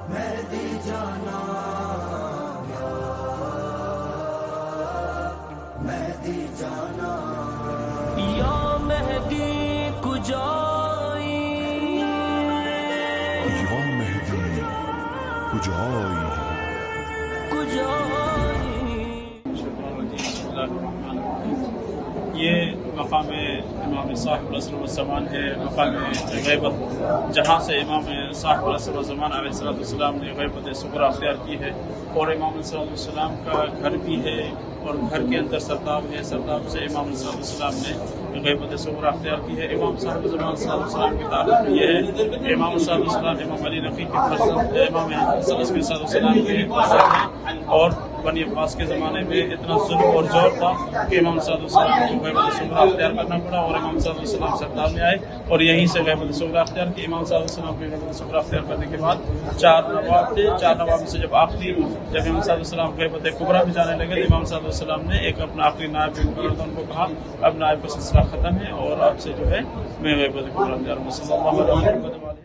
مہدی جانا یا مہدی جانا یا مہدی کجائی یا مہدی کجائی یہ مقام امام صاحب العصر والزمان ہے، مقام غیبت جہاں سے امام صاحب العصر والزمان علیہ السلام نے غیبت صغری اختیار کی ہے، اور امام صلی اللہ علیہ وسلم کا گھر بھی ہے اور گھر کے اندر سرداب ہے، سرداب سے امام صلی اللہ علیہ وسلم نے غیبت صغری اختیار کی ہے۔ امام صاحب الزمان صلی اللہ علیہ وسلم کی تعریف یہ ہے، امام صلی اللہ علیہ وسلم امام علی نقی کے فرزند، امام حسن صلی اللہ علیہ وسلم کے فرزند ہیں، اور بنی عباس کے زمانے میں اتنا ظلم اور زور تھا کہ امام صلی اللہ علیہ وسلم کو غیبت صغری اختیار کرنا پڑا، اور امام صلی اللہ علیہ وسلم سرداب میں آئے اور یہیں سے غیبت صغری اختیار کی۔ امام صلی اللہ علیہ وسلم کی غیبت صغری اختیار کرنے کے بعد 4 نواب تھے، 4 نواب میں سے جب آخری جب امام صلی اللہ علیہ وسلم غیبت کبریٰ میں جانے لگے تو امام صلی اللہ علیہ وسلم نے ایک اپنا آخری نائب مقرر تھا، ان کو کہا اب نائب کا سلسلہ ختم ہے اور اب سے جو ہے میں غیبت کبریٰ میں جا رہا ہوں۔ صلی اللہ علیہ وسلم۔